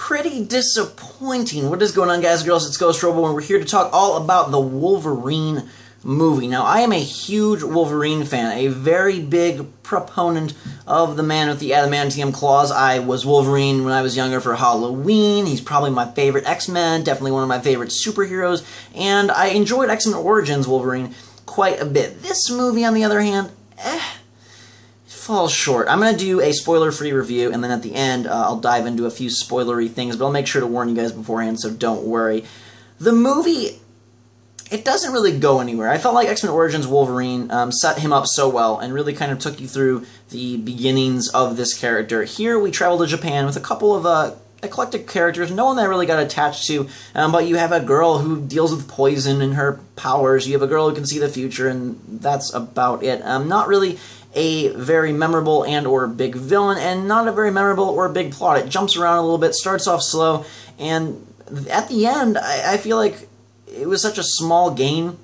pretty disappointing. What is going on, guys and girls? It's GhostRobo, and we're here to talk all about the Wolverine movie. Now, I am a huge Wolverine fan, a very big proponent of the man with the adamantium claws. I was Wolverine when I was younger for Halloween. He's probably my favorite X-Men, definitely one of my favorite superheroes, and I enjoyed X-Men Origins Wolverine quite a bit. This movie, on the other hand, falls short. I'm going to do a spoiler-free review, and then at the end, I'll dive into a few spoilery things, but I'll make sure to warn you guys beforehand, so don't worry. The movie, it doesn't really go anywhere. I felt like X-Men Origins Wolverine set him up so well, and really kind of took you through the beginnings of this character. Here, we travel to Japan with a couple of eclectic characters, no one that I really got attached to, but you have a girl who deals with poison and her powers, you have a girl who can see the future, and that's about it. Not really a very memorable and or big villain, and not a very memorable or big plot. It jumps around a little bit, starts off slow, and at the end, I feel like it was such a small gain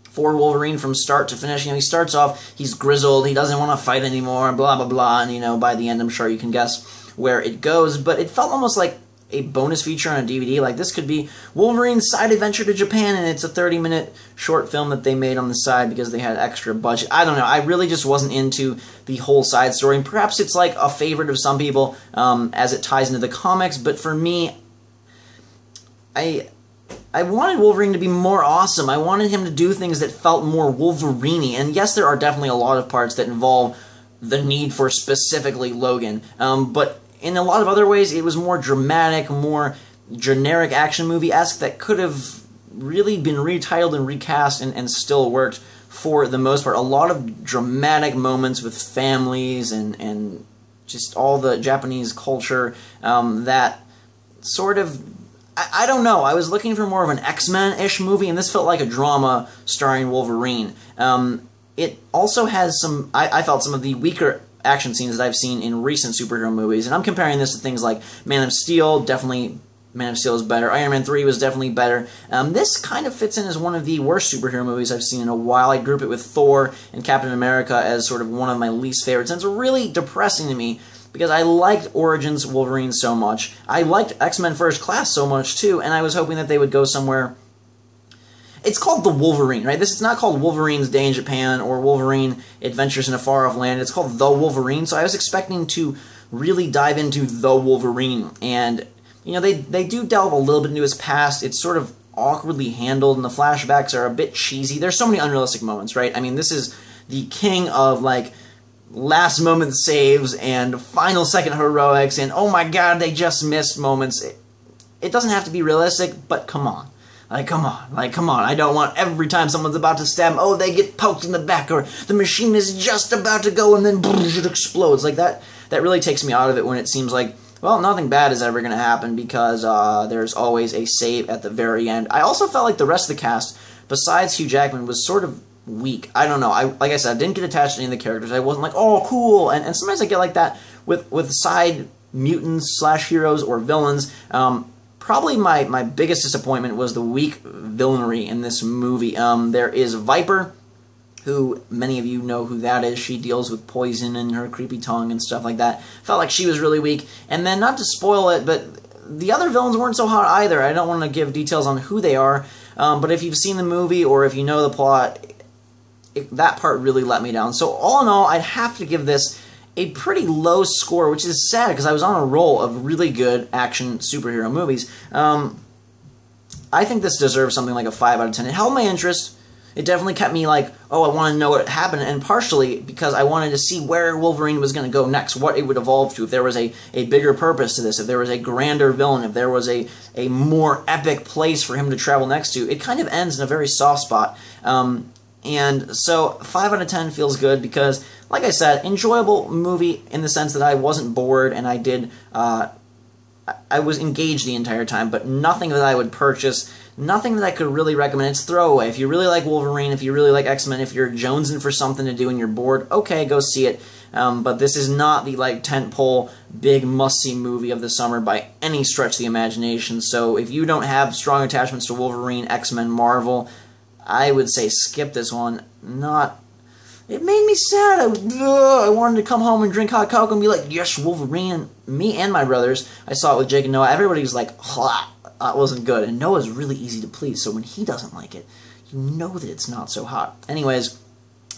for Wolverine from start to finish. You know, he starts off, he's grizzled, he doesn't want to fight anymore, blah, blah, blah, and, you know, by the end, I'm sure you can guess where it goes, but it felt almost like a bonus feature on a DVD. Like, this could be Wolverine's side adventure to Japan, and it's a 30-minute short film that they made on the side because they had extra budget. I don't know. I really just wasn't into the whole side story, and perhaps it's like a favorite of some people as it ties into the comics, but for me, I wanted Wolverine to be more awesome. I wanted him to do things that felt more Wolverine-y, and yes, there are definitely a lot of parts that involve the need for specifically Logan, but in a lot of other ways, it was more dramatic, more generic action movie-esque that could have really been retitled and recast and still worked for the most part. A lot of dramatic moments with families and just all the Japanese culture that sort of, I don't know, I was looking for more of an X-Men-ish movie, and this felt like a drama starring Wolverine. It also has some, I felt, some of the weaker action scenes that I've seen in recent superhero movies, and I'm comparing this to things like Man of Steel. Definitely Man of Steel is better. Iron Man 3 was definitely better. This kind of fits in as one of the worst superhero movies I've seen in a while. I group it with Thor and Captain America as sort of one of my least favorites, and it's really depressing to me because I liked Origins Wolverine so much. I liked X-Men First Class so much too, and I was hoping that they would go somewhere. It's called The Wolverine, right? This is not called Wolverine's Day in Japan or Wolverine Adventures in a Far Off Land. It's called The Wolverine, so I was expecting to really dive into The Wolverine. And, you know, they do delve a little bit into his past. It's sort of awkwardly handled, and the flashbacks are a bit cheesy. There's so many unrealistic moments, right? I mean, this is the king of, like, last-moment saves and final-second heroics and, oh my god, they just missed moments. It doesn't have to be realistic, but come on. Come on. I don't want every time someone's about to stab them, oh, they get poked in the back, or the machine is just about to go and then boom, it explodes. Like, that really takes me out of it when it seems like, well, nothing bad is ever going to happen because there's always a save at the very end. I also felt like the rest of the cast, besides Hugh Jackman, was sort of weak. I don't know. Like I said, I didn't get attached to any of the characters. I wasn't like, oh, cool. And sometimes I get like that with side mutants / heroes or villains. Probably my biggest disappointment was the weak villainry in this movie. There is Viper, who many of you know who that is. She deals with poison in her creepy tongue and stuff like that. Felt like she was really weak. And then, not to spoil it, but the other villains weren't so hot either. I don't want to give details on who they are, but if you've seen the movie or if you know the plot, that part really let me down. So all in all, I'd have to give this a pretty low score, which is sad because I was on a roll of really good action superhero movies. I think this deserves something like a 5 out of 10. It held my interest. It definitely kept me like, oh, I want to know what happened, and partially because I wanted to see where Wolverine was going to go next, what it would evolve to, if there was a bigger purpose to this, if there was a grander villain, if there was a more epic place for him to travel next to. It kind of ends in a very soft spot. And so 5 out of 10 feels good because, like I said, enjoyable movie in the sense that I wasn't bored and I was engaged the entire time, but nothing that I would purchase, nothing that I could really recommend. It's throwaway. If you really like Wolverine, if you really like X-Men, if you're jonesing for something to do and you're bored, okay, go see it. But this is not the like tentpole, big must-see movie of the summer by any stretch of the imagination. So if you don't have strong attachments to Wolverine, X-Men, Marvel, I would say skip this one. It made me sad. I wanted to come home and drink hot cocoa and be like, yes, Wolverine. me and my brothers, I saw it with Jake and Noah, everybody was like, hot. It wasn't good. And Noah's really easy to please, so when he doesn't like it, you know that it's not so hot. Anyways,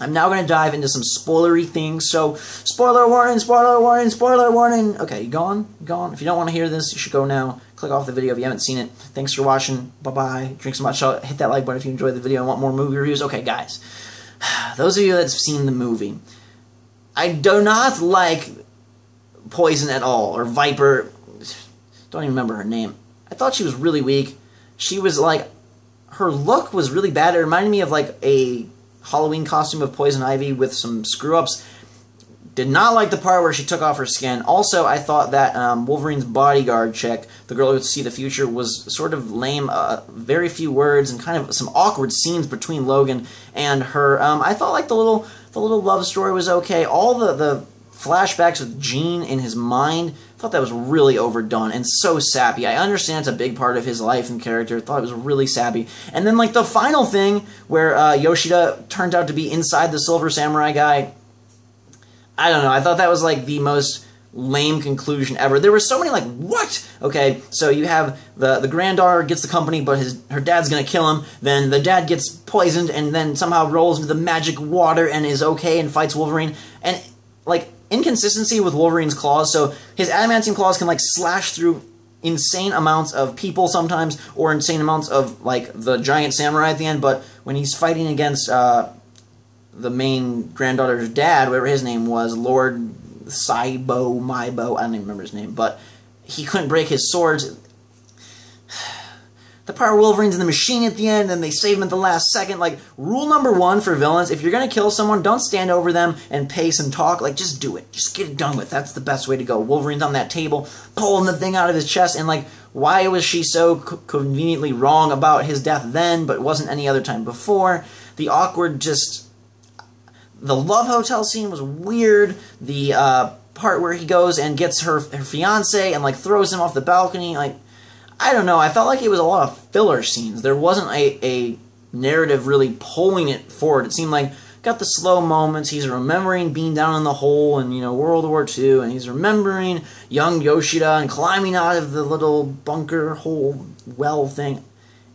I'm now going to dive into some spoilery things, so spoiler warning, spoiler warning, spoiler warning. Okay, you gone? You gone? If you don't want to hear this, you should go now. Click off the video if you haven't seen it. Thanks for watching. Bye-bye. Drink some hot chocolate. Hit that like button if you enjoyed the video and want more movie reviews. Okay, guys. Those of you that have seen the movie, I do not like Poison at all, or Viper. Don't even remember her name. I thought she was really weak. She was like, her look was really bad. It reminded me of like a Halloween costume of Poison Ivy with some screw-ups. Did not like the part where she took off her skin. Also, I thought that Wolverine's bodyguard chick, the girl who would see the future, was sort of lame. Very few words and kind of some awkward scenes between Logan and her. I thought like the little love story was okay. All the flashbacks with Gene in his mind, I thought that was really overdone and so sappy. I understand it's a big part of his life and character. I thought it was really sappy. And then like the final thing where Yoshida turned out to be inside the Silver Samurai guy, I don't know. I thought that was like the most lame conclusion ever. There were so many like, what? Okay, so you have the granddaughter gets the company, but her dad's gonna kill him. Then the dad gets poisoned and then somehow rolls into the magic water and is okay and fights Wolverine. And like inconsistency with Wolverine's claws. So his adamantium claws can like slash through insane amounts of people sometimes, or insane amounts of like the giant samurai at the end. But when he's fighting against the main granddaughter's dad, whatever his name was, Lord Saibo, Maibo, I don't even remember his name, but he couldn't break his swords. The part where Wolverine's in the machine at the end and they save him at the last second. Like, rule number one for villains, if you're going to kill someone, don't stand over them and pace and talk. Like, just do it. Just get it done with. That's the best way to go. Wolverine's on that table, pulling the thing out of his chest, and like, why was she so conveniently wrong about his death then, but wasn't any other time before? The awkward the love hotel scene was weird. The part where he goes and gets her fiance and like throws him off the balcony, like, I don't know. I felt like it was a lot of filler scenes. There wasn't a narrative really pulling it forward. It seemed like got the slow moments. He's remembering being down in the hole and, you know, World War II, and he's remembering young Yoshida and climbing out of the little bunker hole well thing.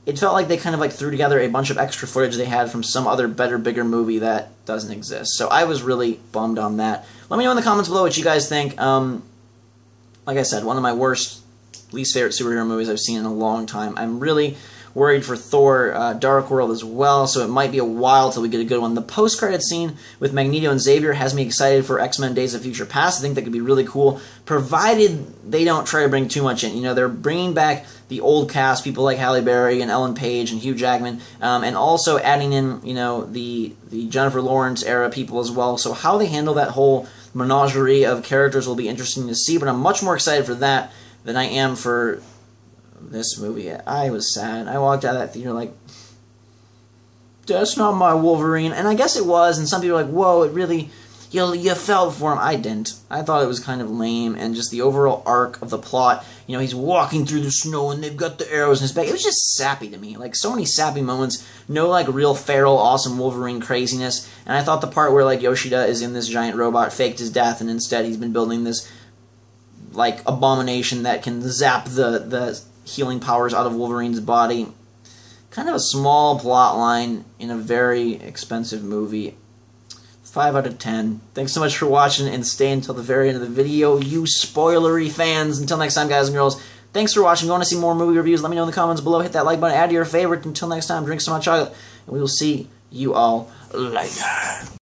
It felt like they kind of like threw together a bunch of extra footage they had from some other better, bigger movie that doesn't exist. So I was really bummed on that. Let me know in the comments below what you guys think. Like I said, one of my least favorite superhero movies I've seen in a long time. I'm really worried for Thor Dark World as well, so it might be a while till we get a good one. The post-credit scene with Magneto and Xavier has me excited for X-Men Days of Future Past. I think that could be really cool, provided they don't try to bring too much in. You know, they're bringing back the old cast, people like Halle Berry and Ellen Page and Hugh Jackman, and also adding in, you know, the Jennifer Lawrence era people as well. So how they handle that whole menagerie of characters will be interesting to see, but I'm much more excited for that than I am for this movie. I was sad. I walked out of that theater like, that's not my Wolverine. And I guess it was, and some people are like, whoa, it really, you felt for him. I didn't. I thought it was kind of lame, and just the overall arc of the plot, you know, he's walking through the snow and they've got the arrows in his back. It was just sappy to me. Like, so many sappy moments. No, like, real feral, awesome Wolverine craziness. And I thought the part where, like, Yoshida is in this giant robot, faked his death, and instead he's been building this, like, abomination that can zap the healing powers out of Wolverine's body. Kind of a small plot line in a very expensive movie. 5 out of 10. Thanks so much for watching, and stay until the very end of the video, you spoilery fans. Until next time, guys and girls, thanks for watching. If you want to see more movie reviews, let me know in the comments below. Hit that like button, add to your favorite. Until next time, drink some hot chocolate, and we will see you all later.